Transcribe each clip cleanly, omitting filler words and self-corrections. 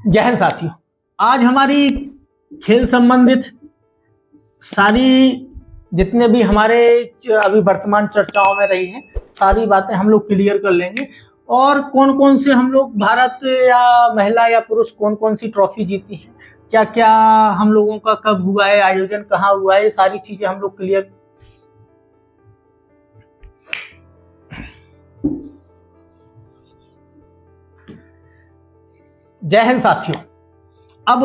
जय हिंद साथियों। आज हमारी खेल संबंधित सारी जितने भी हमारे अभी वर्तमान चर्चाओं में रही हैं सारी बातें हम लोग क्लियर कर लेंगे और कौन कौन से हम लोग भारत या महिला या पुरुष कौन कौन सी ट्रॉफी जीती है, क्या क्या हम लोगों का कब हुआ है, आयोजन कहाँ हुआ है, ये सारी चीजें हम लोग क्लियर। जय हिंद साथियों। अब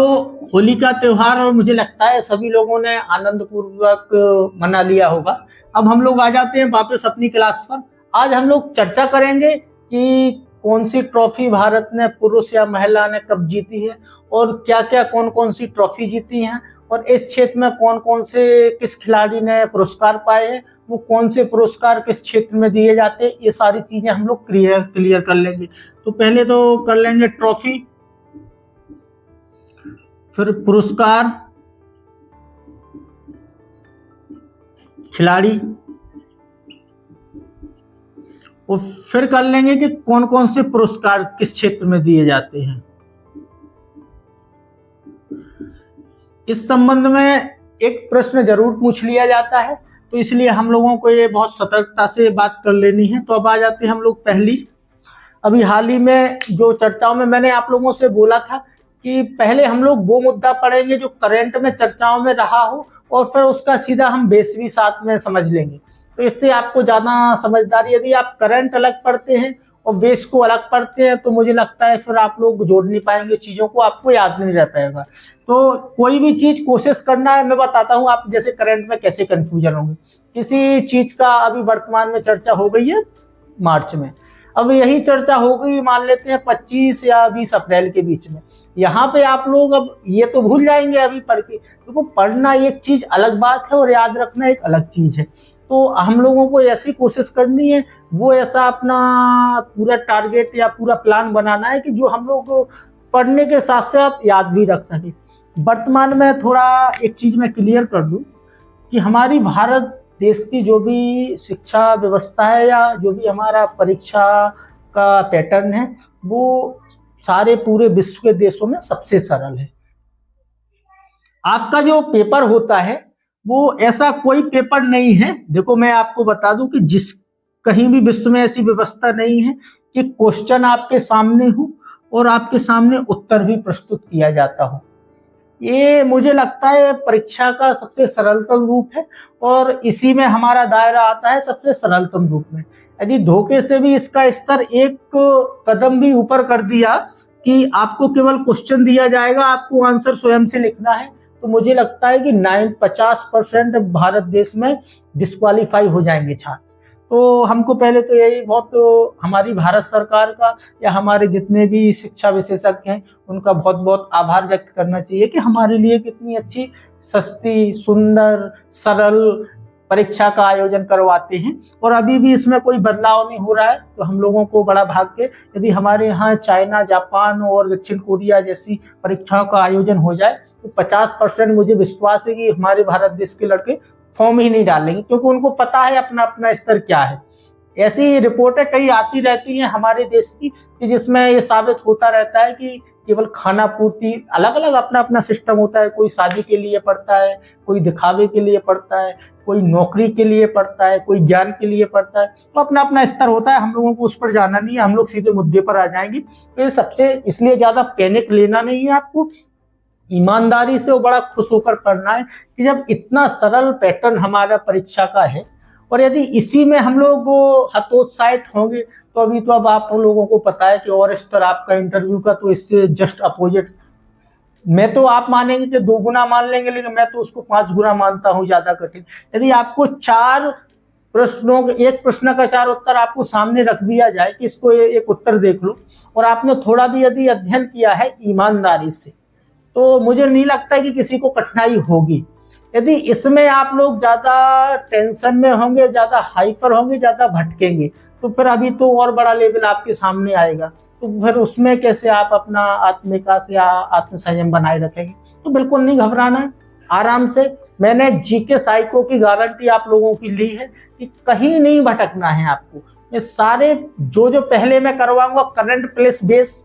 होली का त्योहार और मुझे लगता है सभी लोगों ने आनंद पूर्वक मना लिया होगा। अब हम लोग आ जाते हैं वापस अपनी क्लास पर। आज हम लोग चर्चा करेंगे कि कौन सी ट्रॉफी भारत ने पुरुष या महिला ने कब जीती है और क्या क्या कौन कौन सी ट्रॉफी जीती हैं और इस क्षेत्र में कौन कौन से किस खिलाड़ी ने पुरस्कार पाए हैं, वो कौन से पुरस्कार किस क्षेत्र में दिए जाते हैं, ये सारी चीजें हम लोग क्लियर कर लेंगे। तो पहले तो कर लेंगे ट्रॉफी, फिर पुरस्कार, खिलाड़ी और फिर कर लेंगे कि कौन कौन से पुरस्कार किस क्षेत्र में दिए जाते हैं। इस संबंध में एक प्रश्न जरूर पूछ लिया जाता है, तो इसलिए हम लोगों को ये बहुत सतर्कता से बात कर लेनी है। तो अब आ जाते हैं हम लोग पहली। अभी हाल ही में जो चर्चाओं में मैंने आप लोगों से बोला था कि पहले हम लोग वो मुद्दा पढ़ेंगे जो करंट में चर्चाओं में रहा हो और फिर उसका सीधा हम बेस भी साथ में समझ लेंगे। तो इससे आपको ज़्यादा समझदारी, यदि आप करंट अलग पढ़ते हैं और बेस को अलग पढ़ते हैं तो मुझे लगता है फिर आप लोग जोड़ नहीं पाएंगे चीज़ों को, आपको याद नहीं रह पाएगा। तो कोई भी चीज़ कोशिश करना है, मैं बताता हूँ आप जैसे करंट में कैसे कन्फ्यूजन होंगे। किसी चीज़ का अभी वर्तमान में चर्चा हो गई है मार्च में, अब यही चर्चा हो गई मान लेते हैं 25 या 20 अप्रैल के बीच में, यहाँ पे आप लोग अब ये तो भूल जाएंगे अभी पढ़ के, तो पढ़ना एक चीज अलग बात है और याद रखना एक अलग चीज है। तो हम लोगों को ऐसी कोशिश करनी है, वो ऐसा अपना पूरा टारगेट या पूरा प्लान बनाना है कि जो हम लोग पढ़ने के साथ साथ याद भी रख सके। वर्तमान में थोड़ा एक चीज मैं क्लियर कर दूं कि हमारी भारत देश की जो भी शिक्षा व्यवस्था है या जो भी हमारा परीक्षा का पैटर्न है वो सारे पूरे विश्व के देशों में सबसे सरल है। आपका जो पेपर होता है वो ऐसा कोई पेपर नहीं है, देखो मैं आपको बता दूं कि जिस कहीं भी विश्व में ऐसी व्यवस्था नहीं है कि क्वेश्चन आपके सामने हो और आपके सामने उत्तर भी प्रस्तुत किया जाता हो। ये मुझे लगता है परीक्षा का सबसे सरलतम रूप है और इसी में हमारा दायरा आता है सबसे सरलतम रूप में। यदि धोखे से भी इसका स्तर एक कदम भी ऊपर कर दिया कि आपको केवल क्वेश्चन दिया जाएगा, आपको आंसर स्वयं से लिखना है, तो मुझे लगता है कि 50% भारत देश में डिस्क्वालीफाई हो जाएंगे छात्र। तो हमको पहले तो यही बहुत हमारी भारत सरकार का या हमारे जितने भी शिक्षा विशेषज्ञ हैं उनका बहुत बहुत आभार व्यक्त करना चाहिए कि हमारे लिए कितनी अच्छी सस्ती सुंदर सरल परीक्षा का आयोजन करवाते हैं और अभी भी इसमें कोई बदलाव नहीं हो रहा है। तो हम लोगों को बड़ा भाग्य, यदि हमारे यहाँ चाइना, जापान और दक्षिण कोरिया जैसी परीक्षाओं का आयोजन हो जाए तो 50% मुझे विश्वास है कि हमारे भारत देश के लड़के फॉर्म ही नहीं डालेंगे, क्योंकि उनको पता है अपना अपना स्तर क्या है। ऐसी रिपोर्टें कई आती रहती हैं हमारे देश की कि जिसमें ये साबित होता रहता है कि केवल खाना पूर्ति, अलग अलग अपना अपना सिस्टम होता है। कोई शादी के लिए पढ़ता है, कोई दिखावे के लिए पढ़ता है, कोई नौकरी के लिए पढ़ता है, कोई ज्ञान के लिए पढ़ता है, तो अपना अपना स्तर होता है। हम लोगों को उस पर जाना नहीं है, हम लोग सीधे मुद्दे पर आ जाएंगे। तो सबसे इसलिए ज्यादा पैनिक लेना नहीं है, आपको ईमानदारी से वो बड़ा खुश होकर पढ़ना है कि जब इतना सरल पैटर्न हमारा परीक्षा का है और यदि इसी में हम लोग हतोत्साहित होंगे तो अभी तो अब आप लोगों को पता है कि और स्तर आपका इंटरव्यू का तो इससे जस्ट अपोजिट, मैं तो आप मानेंगे कि 2 गुना मान लेंगे, लेकिन मैं तो उसको 5 गुना मानता हूँ ज्यादा कठिन। यदि आपको 4 प्रश्नों, एक प्रश्न का 4 उत्तर आपको सामने रख दिया जाए कि इसको एक उत्तर देख लो और आपने थोड़ा भी यदि अध्ययन किया है ईमानदारी से, तो मुझे नहीं लगता है कि किसी को कठिनाई होगी। यदि इसमें आप लोग ज्यादा टेंशन में होंगे, ज्यादा हाइपर होंगे, ज्यादा भटकेंगे, तो फिर अभी तो और बड़ा लेवल आपके सामने आएगा, तो फिर उसमें कैसे आप अपना आत्मविश्वास या आत्मसंयम बनाए रखेंगे। तो बिल्कुल नहीं घबराना है, आराम से। मैंने जीके साइको की गारंटी आप लोगों की ली है कि कहीं नहीं भटकना है आपको। ये सारे जो पहले मैं करवाऊंगा करंट प्लेस बेस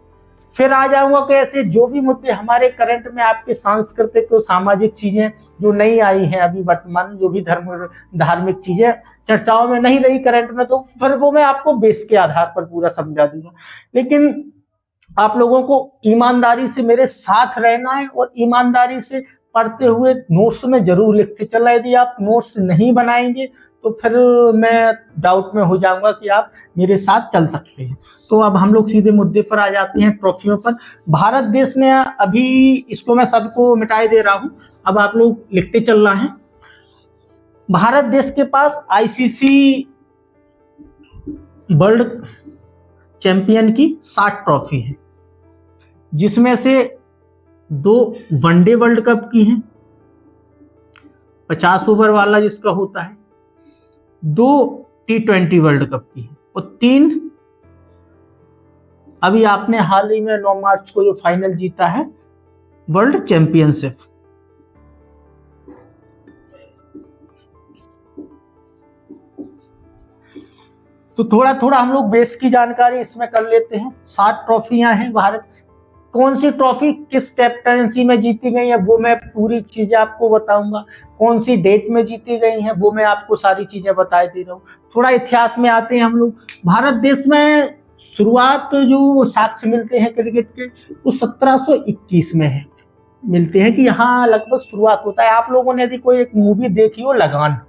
फिर आ जाऊंगा कि ऐसे जो भी मुद्दे हमारे करंट में आपके सांस्कृतिक और सामाजिक चीजें जो नहीं आई हैं अभी वर्तमान, जो भी धार्मिक चीजें चर्चाओं में नहीं रही करंट में, तो फिर वो मैं आपको बेस के आधार पर पूरा समझा दूंगा। लेकिन आप लोगों को ईमानदारी से मेरे साथ रहना है और ईमानदारी से पढ़ते हुए नोट्स में जरूर लिखते चलना। यदि आप नोट्स नहीं बनाएंगे तो फिर मैं डाउट में हो जाऊंगा कि आप मेरे साथ चल सकते हैं। तो अब हम लोग सीधे मुद्दे पर आ जाते हैं, ट्रॉफियों पर। भारत देश ने अभी, इसको मैं सबको मिटाई दे रहा हूं, अब आप लोग लिखते चलना है। भारत देश के पास आईसीसी वर्ल्ड चैंपियन की 60 ट्रॉफी है, जिसमें से 2 वनडे वर्ल्ड कप की हैं, 50 ओवर वाला जिसका होता है, 2 T20 वर्ल्ड कप की है और 3 अभी आपने हाल ही में 9 मार्च को जो फाइनल जीता है वर्ल्ड चैंपियनशिप। तो थोड़ा थोड़ा हम लोग बेस की जानकारी इसमें कर लेते हैं। 60 ट्रॉफियां हैं भारत। कौन सी ट्रॉफी किस कैप्टनसी में जीती गई है वो मैं पूरी चीजें आपको बताऊंगा। कौन सी डेट में जीती गई है वो मैं आपको सारी चीजें बता दे रहा हूँ। थोड़ा इतिहास में आते हैं हम लोग। भारत देश में शुरुआत जो साक्ष्य मिलते हैं क्रिकेट के वो 1721 में है, मिलते हैं कि यहाँ लगभग शुरुआत होता है। आप लोगों ने यदि कोई एक मूवी देखी हो लगान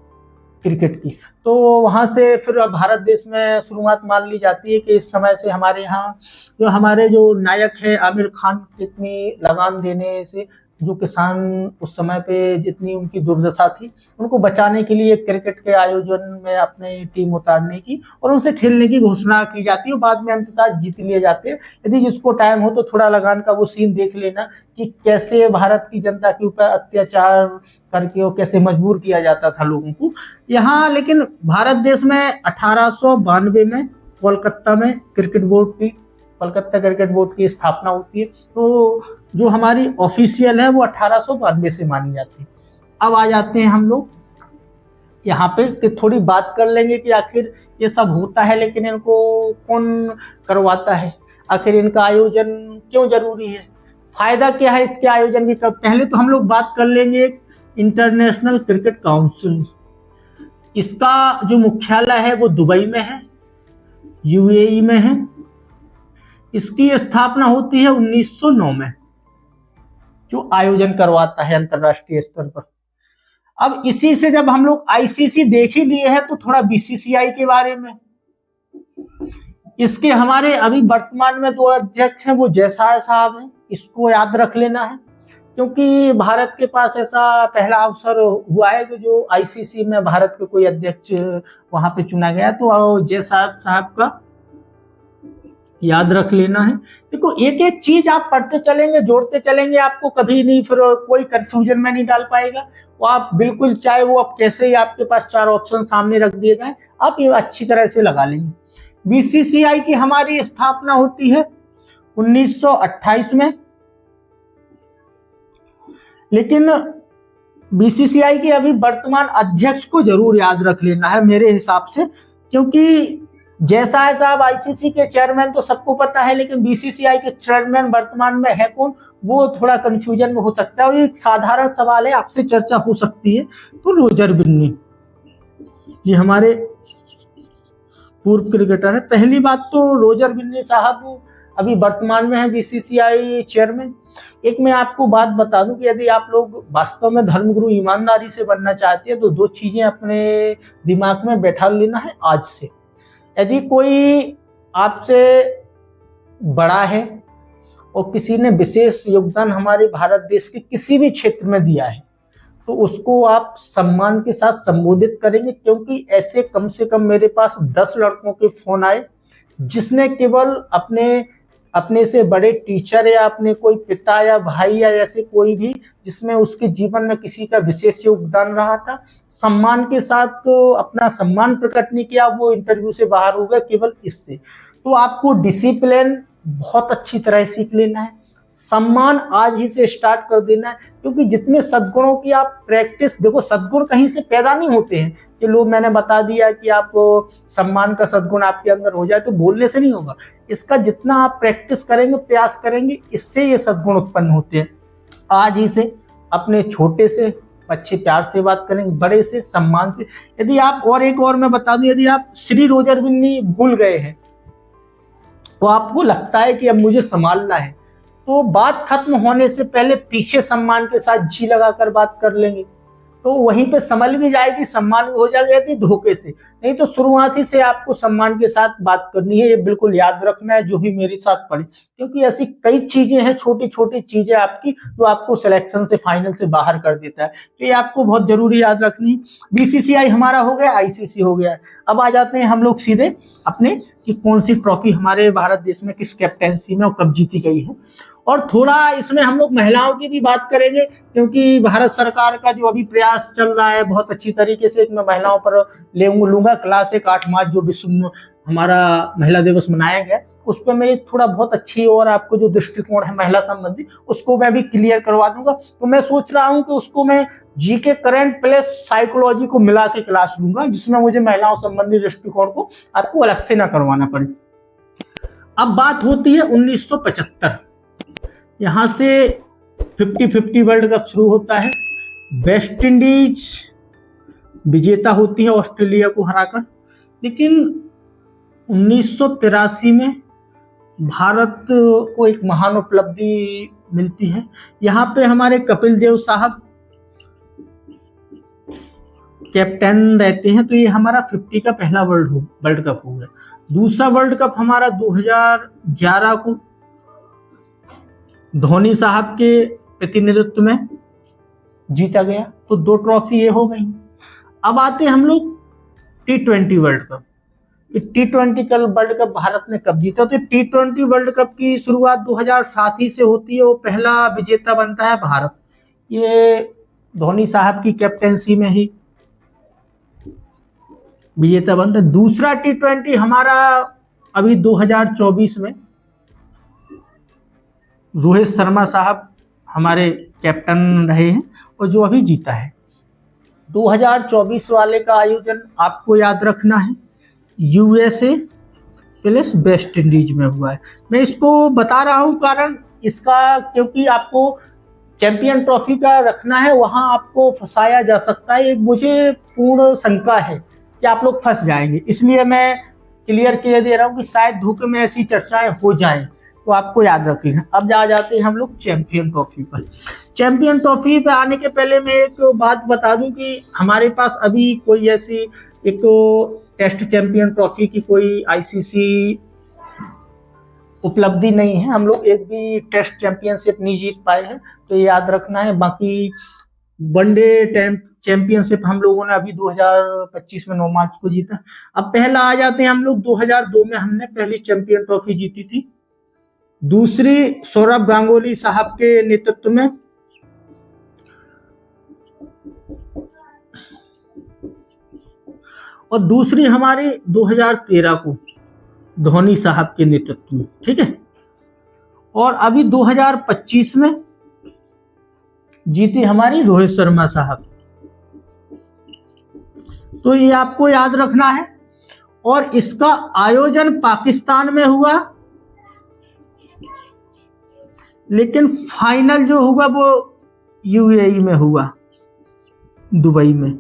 क्रिकेट की, तो वहां से फिर भारत देश में शुरुआत मान ली जाती है कि इस समय से हमारे यहाँ जो हमारे जो नायक है आमिर खान, इतनी लगान देने से जो किसान उस समय पे जितनी उनकी दुर्दशा थी उनको बचाने के लिए क्रिकेट के आयोजन में अपने टीम उतारने की और उनसे खेलने की घोषणा की जाती है। बाद में अंततः जीत लिए जाते हैं। यदि जिसको टाइम हो तो थोड़ा लगान का वो सीन देख लेना कि कैसे भारत की जनता के ऊपर अत्याचार करके और कैसे मजबूर किया जाता था लोगों को यहाँ। लेकिन भारत देश में 1892 में कोलकाता में कलकत्ता क्रिकेट बोर्ड की स्थापना होती है। तो जो हमारी ऑफिशियल है वो 1892 से मानी जाती है। अब आ जाते हैं हम लोग यहाँ पे कि थोड़ी बात कर लेंगे कि आखिर ये सब होता है लेकिन इनको कौन करवाता है, आखिर इनका आयोजन क्यों जरूरी है, फायदा क्या है इसके आयोजन की। पहले तो हम लोग बात कर लेंगे इंटरनेशनल क्रिकेट काउंसिल। इसका जो मुख्यालय है वो दुबई में है, यूएई में है। इसकी स्थापना होती है 1909 में, जो आयोजन करवाता है अंतरराष्ट्रीय स्तर पर। अब इसी से जब हम लोग आईसीसी देख ही लिए हैं तो थोड़ा बीसीसीआई के बारे में। इसके हमारे अभी वर्तमान में 2 अध्यक्ष हैं, वो जयसाल साहब हैं, इसको याद रख लेना है क्योंकि भारत के पास ऐसा पहला अवसर हुआ है कि जो आईसीसी में भारत के कोई अध्यक्ष वहां पे चुना गया। तो जयसाल साहब का याद रख लेना है। देखो एक एक चीज आप पढ़ते चलेंगे, जोड़ते चलेंगे, आपको कभी नहीं फिर कोई कंफ्यूजन में नहीं डाल पाएगा। वो आप बिल्कुल चाहे वो आप कैसे ही आपके पास 4 ऑप्शन सामने रख दिए जाए, आप ये अच्छी तरह से लगा लेंगे। बीसीसीआई की हमारी स्थापना होती है 1928 में, लेकिन बीसीसीआई के अभी वर्तमान अध्यक्ष को जरूर याद रख लेना है मेरे हिसाब से, क्योंकि जयसाल साहब आईसीसी के चेयरमैन तो सबको पता है, लेकिन बीसीसीआई के चेयरमैन वर्तमान में है कौन वो थोड़ा कंफ्यूजन में हो सकता है। और एक साधारण सवाल है, आपसे चर्चा हो सकती है। तो रोजर बिन्नी ये हमारे पूर्व क्रिकेटर है। पहली बात तो रोजर बिन्नी साहब अभी वर्तमान में है बीसीसीआई चेयरमैन। एक मैं आपको बात बता दूं कि यदि आप लोग वास्तव में धर्मगुरु ईमानदारी से बनना चाहते हैं तो 2 चीजें अपने दिमाग में बैठा लेना है आज से। यदि कोई आपसे बड़ा है और किसी ने विशेष योगदान हमारे भारत देश के किसी भी क्षेत्र में दिया है तो उसको आप सम्मान के साथ संबोधित करेंगे, क्योंकि ऐसे कम से कम मेरे पास 10 लड़कों के फोन आए जिसने केवल अपने से बड़े टीचर या अपने कोई पिता या भाई या ऐसे कोई भी जिसमें उसके जीवन में किसी का विशेष योगदान रहा था, सम्मान के साथ तो अपना सम्मान प्रकट नहीं किया, वो इंटरव्यू से बाहर हो गए केवल इससे। तो आपको डिसिप्लिन बहुत अच्छी तरह सीख लेना है, सम्मान आज ही से स्टार्ट कर देना है, क्योंकि जितने सद्गुणों की आप प्रैक्टिस, देखो सद्गुण कहीं से पैदा नहीं होते हैं, कि लोग मैंने बता दिया कि आप सम्मान का सद्गुण आपके अंदर हो जाए, तो बोलने से नहीं होगा। इसका जितना आप प्रैक्टिस करेंगे, प्रयास करेंगे, इससे ये सद्गुण उत्पन्न होते हैं। आज ही से अपने छोटे से अच्छे प्यार से बात करेंगे, बड़े से सम्मान से। यदि आप और एक और मैं बता दूं, यदि आप श्री रोजर बिन्नी भूल गए हैं तो आपको लगता है कि अब मुझे संभालना है, तो बात खत्म होने से पहले पीछे सम्मान के साथ जी लगाकर बात कर लेंगे, तो वहीं पे संभल भी जाएगी, सम्मान भी हो जाएगा, यदि धोखे से नहीं तो शुरुआत ही से आपको सम्मान के साथ बात करनी है। ये बिल्कुल याद रखना है, जो भी मेरे साथ पड़े, क्योंकि ऐसी कई चीजें हैं, छोटी छोटी चीजें आपकी, जो आपको सिलेक्शन से, फाइनल से बाहर कर देता है। तो ये आपको बहुत जरूरी याद रखनी है। बीसीसीआई हमारा हो गया, आईसीसी हो गया है। अब आ जाते हैं हम लोग सीधे अपने कि कौन सी ट्रॉफी हमारे भारत देश में किस कैप्टेंसी में और कब जीती गई है। और थोड़ा इसमें हम लोग महिलाओं की भी बात करेंगे, क्योंकि भारत सरकार का जो अभी प्रयास चल रहा है बहुत अच्छी तरीके से, मैं महिलाओं पर लूंगा क्लास 1 8 मार्च जो विश्व हमारा महिला दिवस मनाया गया, उस पर मैं थोड़ा बहुत अच्छी और आपको जो दृष्टिकोण है महिला संबंधी उसको मैं भी क्लियर करवा दूंगा। तो मैं सोच रहा हूं कि उसको मैं जीके करंट प्लस साइकोलॉजी को मिला के क्लास लूंगा, जिसमें मुझे महिलाओं संबंधी दृष्टिकोण को आपको अलग से ना करवाना पड़े। अब बात होती है 1975, यहां से 50-50 वर्ल्ड कप शुरू होता है। वेस्ट इंडीज विजेता होती है ऑस्ट्रेलिया को हराकर, लेकिन 1983 में भारत को एक महान उपलब्धि मिलती है। यहाँ पे हमारे कपिल देव साहब कैप्टन रहते हैं, तो ये हमारा 50 का पहला वर्ल्ड कप हो गया। दूसरा वर्ल्ड कप हमारा 2011 को धोनी साहब के प्रतिनिधित्व में जीता गया, तो 2 ट्रॉफी ये हो गई। अब आते हैं हम लोग T20 वर्ल्ड कप। T20 का वर्ल्ड कप भारत ने कब जीता? तो T20 वर्ल्ड कप की शुरुआत 2007 ही से होती है, वो पहला विजेता बनता है भारत, ये धोनी साहब की कैप्टेंसी में ही विजेता बनता है। दूसरा T20 हमारा अभी 2024 में रोहित शर्मा साहब हमारे कैप्टन रहे हैं और जो अभी जीता है। 2024 वाले का आयोजन आपको याद रखना है यूएसए प्लस वेस्ट इंडीज में हुआ है। मैं इसको बता रहा हूं कारण इसका, क्योंकि आपको चैंपियन ट्रॉफी का रखना है, वहां आपको फंसाया जा सकता है। मुझे पूर्ण शंका है कि आप लोग फंस जाएंगे, इसलिए मैं क्लियर किए दे रहा हूं कि शायद धोखे में ऐसी चर्चाएं हो जाएं, तो आपको याद रख लेना। अब जाते हैं हम लोग चैंपियन ट्रॉफी पर। चैंपियन ट्रॉफी पे आने के पहले मैं एक बात बता दूं कि हमारे पास अभी कोई ऐसी एक तो टेस्ट चैंपियन ट्रॉफी की कोई आईसीसी उपलब्धि नहीं है, हम लोग एक भी टेस्ट चैंपियनशिप नहीं जीत पाए हैं, तो ये याद रखना है। बाकी वनडे चैंपियनशिप हम लोगों ने अभी 2025 में 9 मार्च को जीता। अब पहला आ जाते हैं हम लोग 2002 में हमने पहली चैंपियन ट्रॉफी जीती थी, दूसरी सौरभ गांगुली साहब के नेतृत्व में, और दूसरी हमारी 2013 को धोनी साहब के नेतृत्व में, ठीक है। और अभी 2025 में जीती हमारी रोहित शर्मा साहब, तो ये आपको याद रखना है। और इसका आयोजन पाकिस्तान में हुआ, लेकिन फाइनल जो हुआ वो यूएई में हुआ, दुबई में।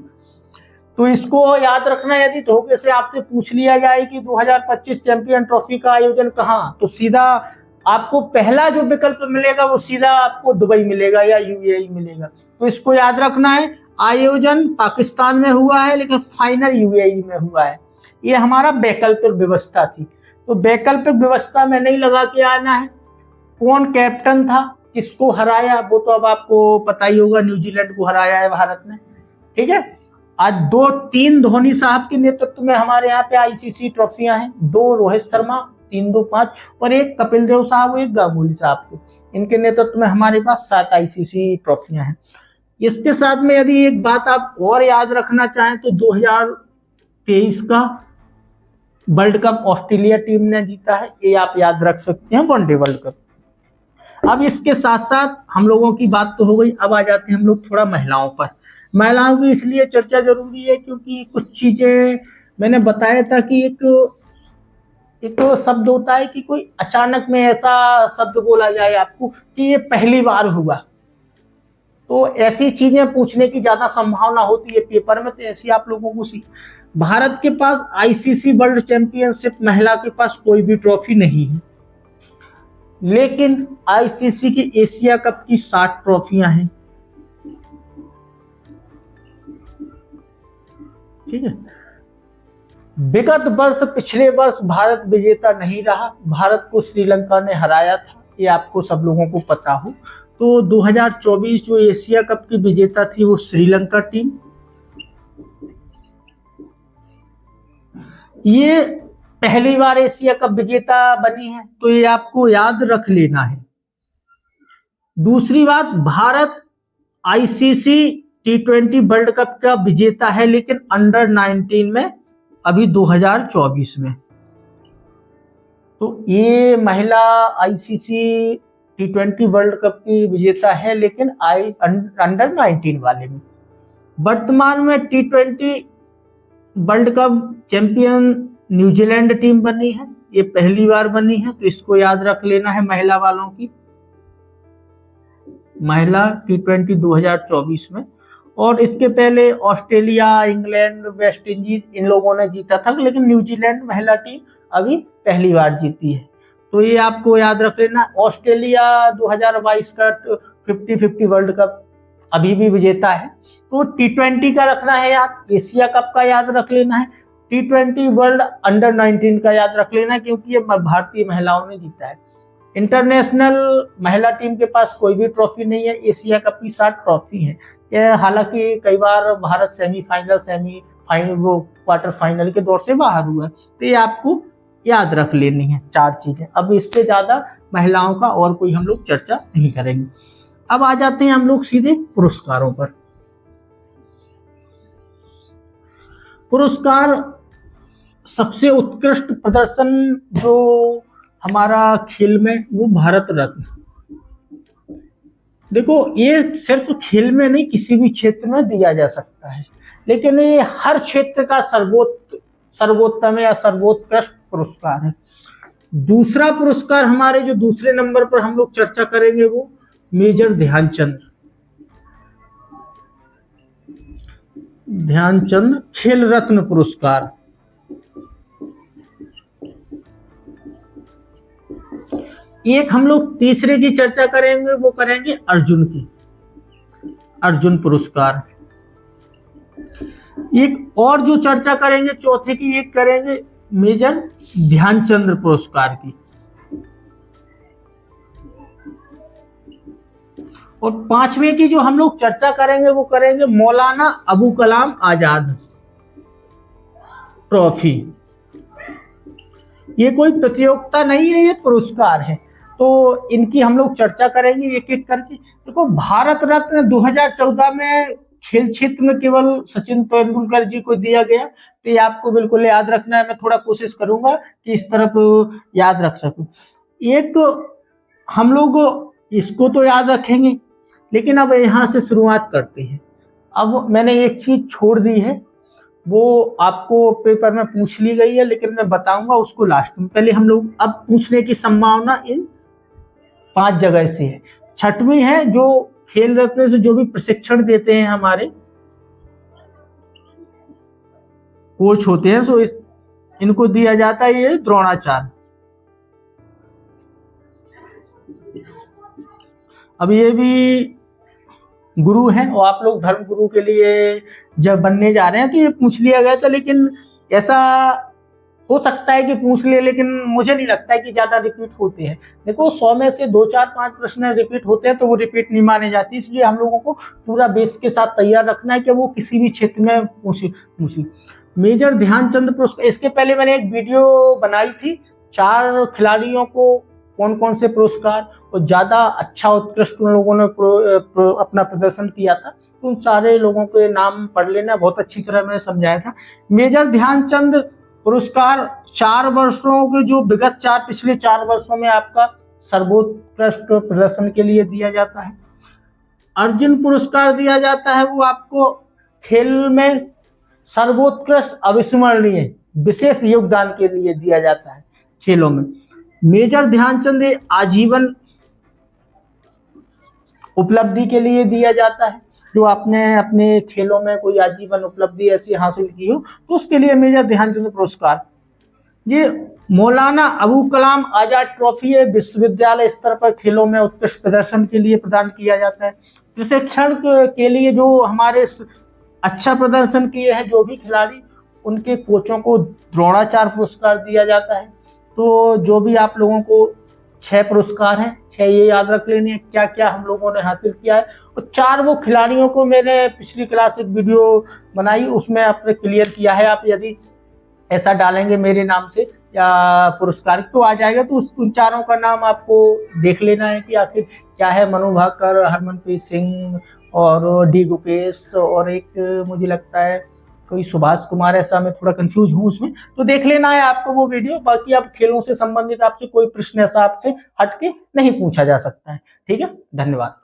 तो इसको याद रखना, यदि धोखे से आपसे पूछ लिया जाए कि 2025 चैंपियन ट्रॉफी का आयोजन कहाँ, तो सीधा आपको पहला जो विकल्प मिलेगा वो सीधा आपको दुबई मिलेगा या यूएई मिलेगा। तो इसको याद रखना है, आयोजन पाकिस्तान में हुआ है लेकिन फाइनल यूएई में हुआ है। ये हमारा वैकल्पिक व्यवस्था थी, तो वैकल्पिक व्यवस्था में नहीं लगा के आना है। कौन कैप्टन था, किसको हराया, वो तो अब आपको पता ही होगा, न्यूजीलैंड को हराया है भारत ने, ठीक है। आज 2-3 धोनी साहब के नेतृत्व में हमारे यहाँ पे आईसीसी ट्रॉफियां हैं, 2 रोहित शर्मा, 3-2-5 और 1 कपिल देव साहब, 1 गांगुली साहब के, इनके नेतृत्व में हमारे पास 7 आईसीसी ट्रॉफियां हैं। इसके साथ में यदि एक बात आप और याद रखना चाहें तो 2023 का वर्ल्ड कप ऑस्ट्रेलिया टीम ने जीता है, ये आप याद रख सकते हैं, वनडे वर्ल्ड कप। अब इसके साथ साथ हम लोगों की बात तो हो गई, अब आ जाते हैं हम लोग थोड़ा महिलाओं पर। महिलाओं की इसलिए चर्चा जरूरी है क्योंकि कुछ चीजें मैंने बताया था कि एक तो शब्द होता है कि कोई अचानक में ऐसा शब्द बोला जाए आपको कि ये पहली बार हुआ, तो ऐसी चीजें पूछने की ज्यादा संभावना होती है पेपर में, तो ऐसी आप लोगों को सीख। भारत के पास आईसीसी वर्ल्ड चैंपियनशिप महिला के पास कोई भी ट्रॉफी नहीं है, लेकिन आईसीसी की एशिया कप की 60 ट्रॉफियां हैं। ठीक है। विगत वर्ष पिछले वर्ष भारत विजेता नहीं रहा, भारत को श्रीलंका ने हराया था, ये आपको सब लोगों को पता हो। तो 2024 जो एशिया कप की विजेता थी वो श्रीलंका टीम। ये पहली बार एशिया कप विजेता बनी है, तो ये आपको याद रख लेना है। दूसरी बात, Bharat ICC T20 world cup का विजेता है, लेकिन अंडर 19 में, अभी 2024 में। तो ये महिला आईसीसी T20 वर्ल्ड कप की विजेता है, लेकिन अंडर 19 वाले में। वर्तमान में T20 world cup champion New Zealand team बनी है, ये पहली बार बनी है, तो इसको याद रख लेना है महिला वालों की, महिला T20 2024 में। और इसके पहले ऑस्ट्रेलिया, इंग्लैंड, वेस्ट इंडीज इन लोगों ने जीता था, लेकिन न्यूजीलैंड महिला टीम अभी पहली बार जीती है, तो ये आपको याद रख लेना। ऑस्ट्रेलिया 2022 का 50-50 वर्ल्ड कप अभी भी विजेता है। तो T20 का रखना है याद, एशिया कप का याद रख लेना है, T20 वर्ल्ड अंडर 19 का याद रख लेना, क्योंकि ये भारतीय महिलाओं ने जीता है। इंटरनेशनल महिला टीम के पास कोई भी ट्रॉफी नहीं है, एशिया कप की 60 ट्रॉफी है। हालांकि कई बार भारत सेमीफाइनल वो क्वार्टर फाइनल के दौर से बाहर हुआ है, तो ये आपको याद रख लेनी है 4 चीजें। अब इससे ज्यादा महिलाओं का और कोई हम लोग चर्चा नहीं करेंगे। अब आ जाते हैं हम लोग सीधे पुरस्कारों पर। पुरस्कार, सबसे उत्कृष्ट प्रदर्शन जो हमारा खेल में, वो भारत रत्न। देखो, ये सिर्फ खेल में नहीं, किसी भी क्षेत्र में दिया जा सकता है, लेकिन ये हर क्षेत्र का सर्वोत्तम या सर्वोत्कृष्ट पुरस्कार है। दूसरा पुरस्कार हमारे जो दूसरे नंबर पर हम लोग चर्चा करेंगे, वो मेजर ध्यानचंद खेल रत्न पुरस्कार। एक हम लोग तीसरे की चर्चा करेंगे, वो करेंगे अर्जुन पुरस्कार। एक और जो चर्चा करेंगे चौथे की, एक करेंगे मेजर ध्यानचंद पुरस्कार की। और 5वें की जो हम लोग चर्चा करेंगे, वो करेंगे मौलाना अबू कलाम आजाद ट्रॉफी। ये कोई प्रतियोगिता नहीं है, ये पुरस्कार है, तो इनकी हम लोग चर्चा करेंगे एक एक करके। देखो, भारत रत्न 2014 में खेल क्षेत्र में केवल सचिन तेंदुलकर जी को दिया गया, तो ये आपको बिल्कुल याद रखना है। मैं थोड़ा कोशिश करूंगा कि इस तरफ याद रख सकूं। एक हम लोग इसको तो याद रखेंगे, लेकिन अब यहाँ से शुरुआत करते हैं। अब मैंने एक चीज छोड़ दी है, वो आपको पेपर में पूछ ली गई है, लेकिन मैं बताऊंगा उसको लास्ट में। पहले हम लोग, अब पूछने की संभावना इन 5 जगह से है। 6वीं है, जो खेल रत्न से जो भी प्रशिक्षण देते हैं हमारे कोच होते हैं, तो इनको दिया जाता है ये द्रोणाचार्य। अब ये भी गुरु हैं, और आप लोग धर्म गुरु के लिए जब बनने जा रहे हैं तो ये पूछ लिया गया था, लेकिन ऐसा हो सकता है कि पूछ ले, लेकिन मुझे नहीं लगता है कि ज्यादा रिपीट होते हैं। देखो, 100 में से 2, 4, 5 प्रश्न रिपीट होते हैं, तो वो रिपीट नहीं माने जाती। इसलिए हम लोगों को पूरा बेस के साथ तैयार रखना है कि वो किसी भी क्षेत्र में पूछी। मेजर ध्यानचंद पुरस्कार, इसके पहले मैंने एक वीडियो बनाई थी, 4 खिलाड़ियों को कौन कौन से पुरस्कार और ज्यादा अच्छा उत्कृष्ट उन लोगों ने अपना प्रदर्शन किया था, तो उन सारे लोगों के नाम पढ़ लेना। बहुत अच्छी तरह मैंने समझाया था। मेजर ध्यानचंद पुरस्कार 4 वर्षों के, जो विगत पिछले 4 वर्षों में आपका सर्वोत्कृष्ट प्रदर्शन के लिए दिया जाता है। अर्जुन पुरस्कार दिया जाता है वो आपको खेल में सर्वोत्कृष्ट अविस्मरणीय विशेष योगदान के लिए दिया जाता है खेलों में। मेजर ध्यानचंद आजीवन उपलब्धि के लिए दिया जाता है, जो आपने अपने खेलों में कोई आजीवन उपलब्धि ऐसी हासिल की हो तो उसके लिए मेजर ध्यानचंद पुरस्कार। ये मौलाना अबू कलाम आजाद ट्रॉफी है, विश्वविद्यालय स्तर पर खेलों में उत्कृष्ट प्रदर्शन के लिए प्रदान किया जाता है। प्रशिक्षण के लिए जो हमारे अच्छा प्रदर्शन किए हैं जो भी खिलाड़ी, उनके कोचों को द्रोणाचार्य पुरस्कार दिया जाता है। तो जो भी आप लोगों को 6 पुरस्कार हैं, 6 ये याद रख लेने हैं क्या क्या हम लोगों ने हासिल किया है। और 4 वो खिलाड़ियों को मैंने पिछली क्लास एक वीडियो बनाई उसमें आपने क्लियर किया है। आप यदि ऐसा डालेंगे मेरे नाम से या पुरस्कार तो आ जाएगा, तो उन 4 का नाम आपको देख लेना है कि आखिर क्या है। मनु भाकर, हरमनप्रीत सिंह और डी गुकेश और एक मुझे लगता है कोई सुभाष कुमार, ऐसा मैं थोड़ा कंफ्यूज हूँ उसमें, तो देख लेना है आपको वो वीडियो। बाकी अब खेलों से संबंधित आपसे कोई प्रश्न ऐसा आपसे हटके नहीं पूछा जा सकता है। ठीक है, धन्यवाद।